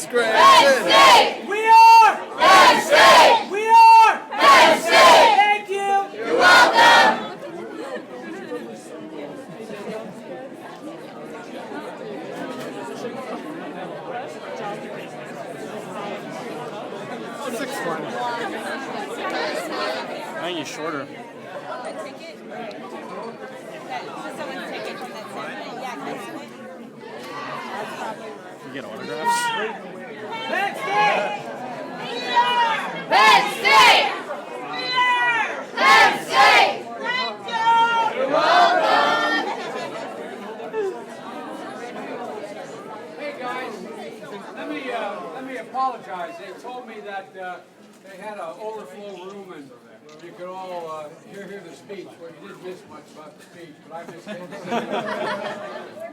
Scranton! Penn State! We are Penn State! We are Penn State! Thank you! You're welcome! I think he's shorter. You get autographs? Penn State! Penn State! Penn State! You're welcome! Hey guys, let me apologize. They told me that they had an overflow room and you could all hear the speech. Well, you didn't miss much about the speech, but I missed it.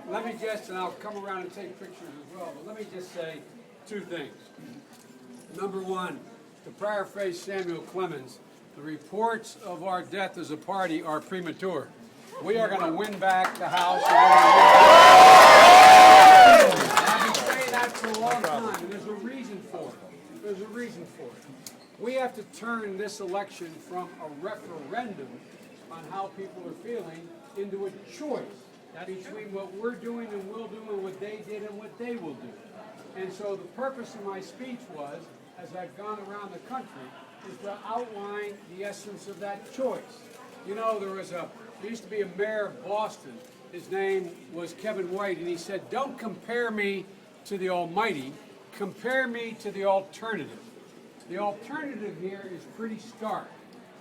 Let me just, and I'll come around and take pictures as well, but let me just say two things. Number one, to paraphrase Samuel Clemens, the reports of our death as a party are premature. We are going to win back the House. I've been saying that for a long time, and there's a reason for it. There's a reason for it. We have to turn this election from a referendum on how people are feeling into a choice between what we're doing and will do and what they did and what they will do. And so the purpose of my speech was, as I've gone around the country, is to outline the essence of that choice. You know, there used to be a mayor of Boston. His name was Kevin White, and he said, "Don't compare me to the Almighty, compare me to the alternative." The alternative here is pretty stark.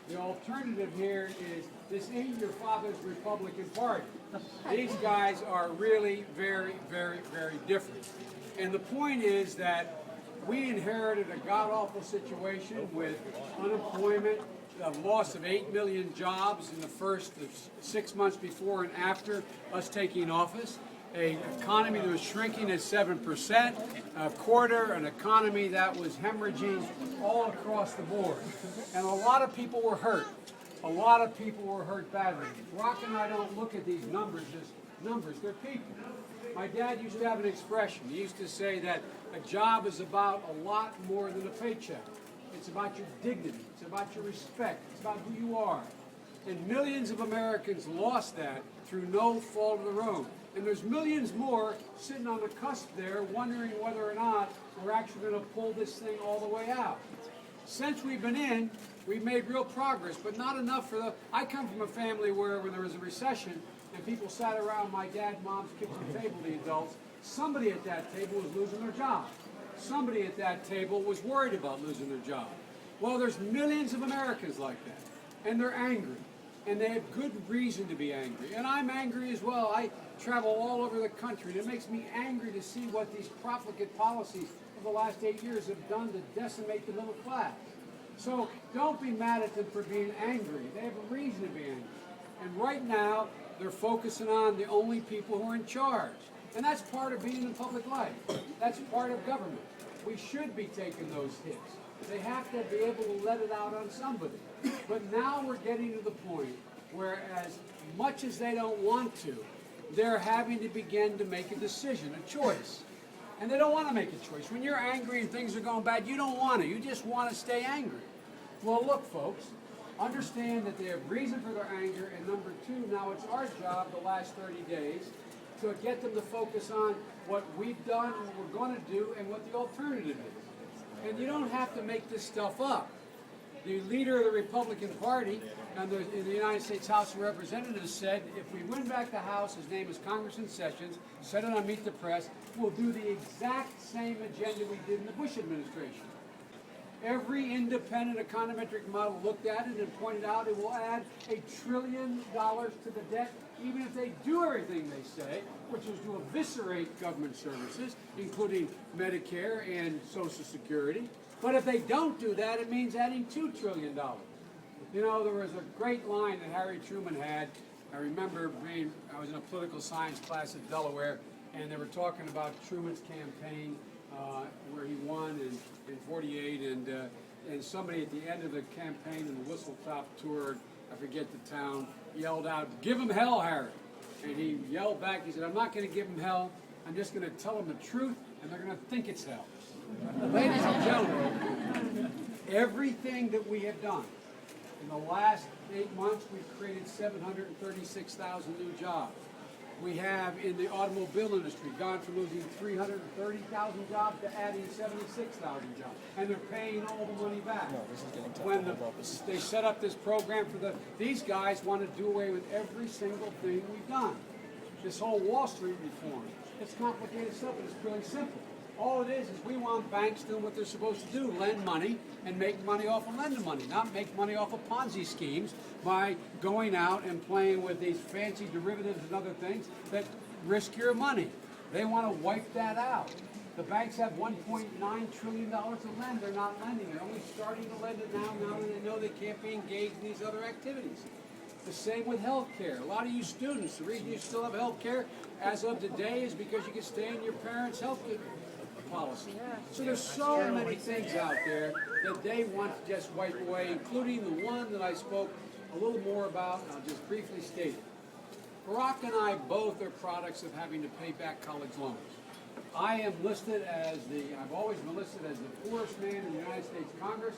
The alternative here is this ain't your father's Republican Party. These guys are really very, very, very different. And the point is that we inherited a god-awful situation with unemployment, a loss of 8 million jobs in the first 6 months before and after us taking office, an economy that was shrinking at 7%, a quarter, an economy that was hemorrhaging all across the board. And a lot of people were hurt. A lot of people were hurt badly. Brock and I don't look at these numbers as numbers, they're people. My dad used to have an expression. He used to say that a job is about a lot more than a paycheck. It's about your dignity. It's about your respect. It's about who you are. And millions of Americans lost that through no fault of their own. And there's millions more sitting on the cusp there wondering whether or not we're actually going to pull this thing all the way out. Since we've been in, we've made real progress, but not enough for I come from a family where when there was a recession and people sat around my dad and mom's kitchen table, the adults, somebody at that table was losing their job. Somebody at that table was worried about losing their job. Well, there's millions of Americans like that, and they're angry. And they have good reason to be angry. And I'm angry as well. I travel all over the country, and it makes me angry to see what these profligate policies of the last 8 years have done to decimate the middle class. So don't be mad at them for being angry. They have a reason to be angry. And right now, they're focusing on the only people who are in charge. And that's part of being in public life. That's part of government. We should be taking those hits. They have to be able to let it out on somebody. But now we're getting to the point where as much as they don't want to, they're having to begin to make a decision, a choice. And they don't want to make a choice. When you're angry and things are going bad, you don't want to. You just want to stay angry. Well, look, folks, understand that they have reason for their anger. And number two, now it's our job the last 30 days to get them to focus on what we've done, what we're going to do, and what the alternative is. And you don't have to make this stuff up. The leader of the Republican Party in the United States House of Representatives said, if we win back the House, his name is Congressman Sessions, said it on Meet the Press, we'll do the exact same agenda we did in the Bush administration. Every independent econometric model looked at it and pointed out it will add $1 trillion to the debt, even if they do everything they say, which is to eviscerate government services, including Medicare and Social Security. But if they don't do that, it means adding $2 trillion. You know, there was a great line that Harry Truman had. I remember I was in a political science class at Delaware, and they were talking about Truman's campaign, where he won in 48, and somebody at the end of the campaign in the Whistle Top tour, I forget the town, yelled out, "Give him hell, Harry." And he yelled back, he said, "I'm not going to give him hell. I'm just going to tell him the truth and they're going to think it's hell. Ladies and gentlemen, everything that we have done in the last 8 months, we've created 736,000 new jobs. We have, in the automobile industry, gone from losing 330,000 jobs to adding 76,000 jobs. And they're paying all the money back. When they set up this program for these guys want to do away with every single thing we've done. This whole Wall Street reform, it's complicated stuff, but it's really simple. All it is we want banks doing what they're supposed to do, lend money and make money off of lending money, not make money off of Ponzi schemes by going out and playing with these fancy derivatives and other things that risk your money. They want to wipe that out. The banks have $1.9 trillion to lend. They're not lending. They're only starting to lend it now that they know they can't be engaged in these other activities. The same with health care. A lot of you students, the reason you still have health care as of today is because you can stay in your parents' health care policy. So there's so many things out there that they want to just wipe away, including the one that I spoke a little more about, and I'll just briefly state it. Barack and I both are products of having to pay back college loans. I am listed as I've always been listed as the poorest man in the United States Congress,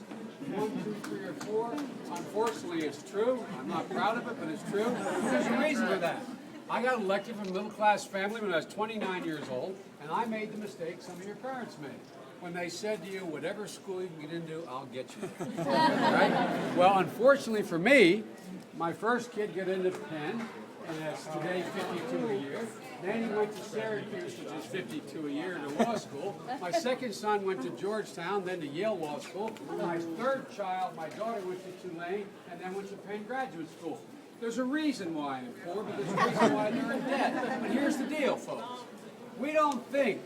1, 2, 3, or 4. Unfortunately, it's true. I'm not proud of it, but it's true. There's a reason for that. I got elected from a middle-class family when I was 29 years old, and I made the mistake some of your parents made. When they said to you, whatever school you can get into, I'll get you. Right? Well, unfortunately for me, my first kid got into Penn, and that's today 52 a year. Then he went to Syracuse, which is 52 a year, to law school. My second son went to Georgetown, then to Yale Law School. My third child, my daughter, went to Tulane, and then went to Penn Graduate School. There's a reason why I'm poor, but there's a reason why they're in debt. But here's the deal, folks. We don't think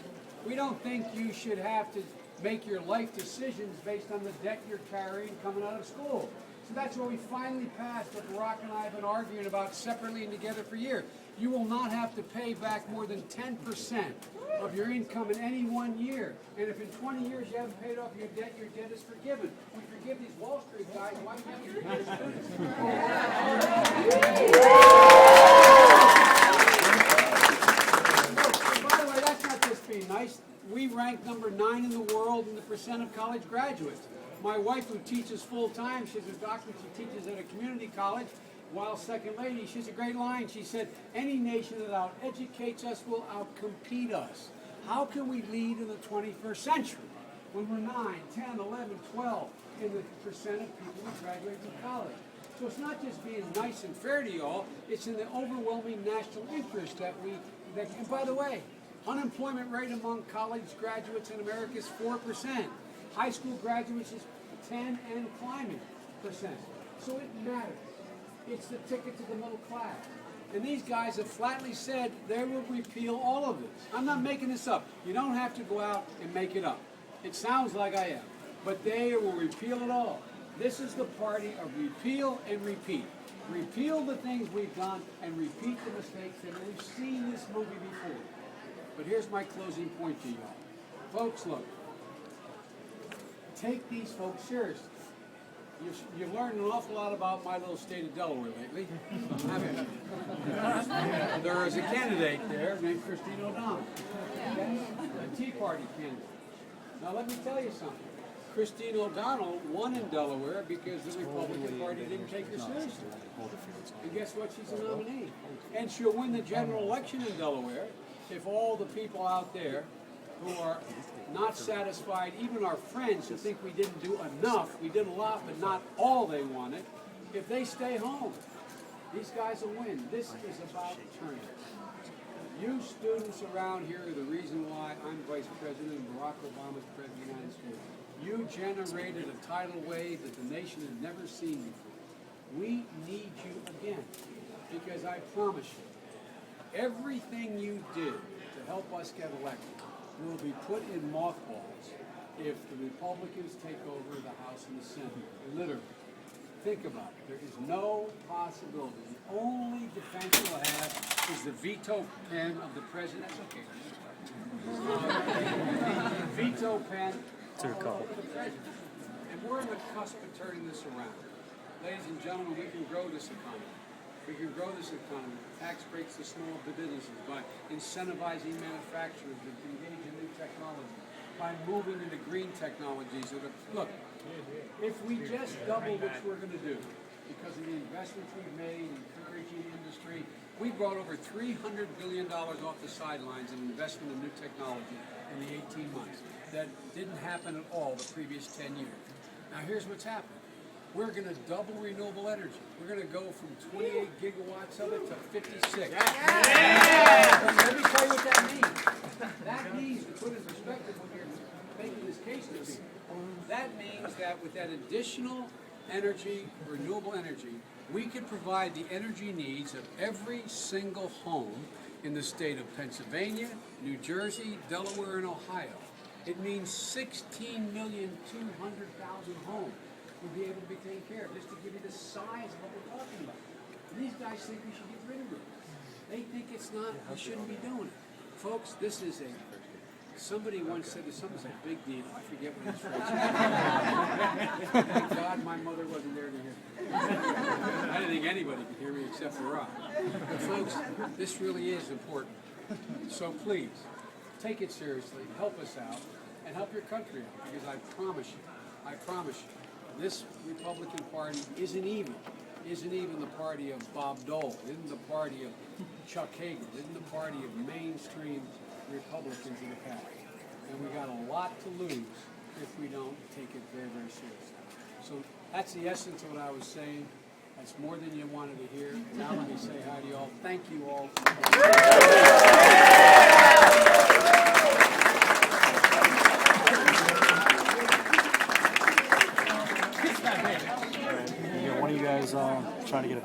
you should have to make your life decisions based on the debt you're carrying coming out of school. So that's why we finally passed what Barack and I have been arguing about separately and together for years. You will not have to pay back more than 10% of your income in any one year. And if in 20 years you haven't paid off your debt is forgiven. We forgive these Wall Street guys. Why can't we forgive the students? By the way, that's not just being nice. We rank number 9 in the world in the percent of college graduates. My wife, who teaches full-time, she's a doctorate, she teaches at a community college, while second lady, she's a great line. She said, any nation that out-educates us will out-compete us. How can we lead in the 21st century when we're 9, 10, 11, 12 in the percent of people who graduate from college? So it's not just being nice and fair to y'all, it's in the overwhelming national interest and by the way, unemployment rate among college graduates in America is 4%. High school graduates is 10 and climbing percent. So it matters. It's the ticket to the middle class. And these guys have flatly said they will repeal all of this. I'm not making this up. You don't have to go out and make it up. It sounds like I am. But they will repeal it all. This is the party of repeal and repeat. Repeal the things we've done and repeat the mistakes. And we've seen this movie before. But here's my closing point to y'all. Folks, look. Take these folks seriously. You've learned an awful lot about my little state of Delaware lately. There is a candidate there named Christine O'Donnell, a Tea Party candidate. Now let me tell you something. Christine O'Donnell won in Delaware because the Republican Party didn't take her seriously. And guess what? She's a nominee. And she'll win the general election in Delaware if all the people out there who are not satisfied, even our friends who think we didn't do enough, we did a lot but not all they wanted, if they stay home, these guys will win. This is about turning. You students around here are the reason why I'm vice president and Barack Obama's president of the United States. You generated a tidal wave that the nation has never seen before. We need you again because I promise you, everything you did to help us get elected will be put in mothballs if the Republicans take over the House and the Senate. Literally. Think about it. There is no possibility. The only defense we'll have is the veto pen of the president. That's okay. The veto pen of the president. And we're on the cusp of turning this around. Ladies and gentlemen, we can grow this economy. We can grow this economy. Tax breaks to small businesses by incentivizing manufacturers to engage in new technology, by moving into green technologies. Look, if we just double, which we're going to do, because of the investments we've made, encouraging industry, we brought over $300 billion off the sidelines in investment in new technology in the 18 months. That didn't happen at all the previous 10 years. Now here's what's happened. We're going to double renewable energy. We're going to go from 28 gigawatts of it to 56. Let me tell you what that means. That means, to put it in perspective when you're making this case to people, that means that with that additional energy, renewable energy, we could provide the energy needs of every single home in the state of Pennsylvania, New Jersey, Delaware, and Ohio. It means 16,200,000 homes would be able to be taken care of, just to give you the size of what we're talking about. And these guys think we should get rid of it. They think it's not, we shouldn't be doing it. Folks, this is somebody once said that something's a big deal. I forget what his phrase was. Thank God my mother wasn't there to hear me. I didn't think anybody could hear me except for Rob. But folks, this really is important. So please, take it seriously, help us out, and help your country out, because I promise you, this Republican Party isn't even the party of Bob Dole, isn't the party of Chuck Hagel, isn't the party of mainstream Republicans in the past. And we got a lot to lose if we don't take it very, very seriously. So that's the essence of what I was saying. That's more than you wanted to hear. Now let me say hi to you all. Thank you all. One of you guys trying to get a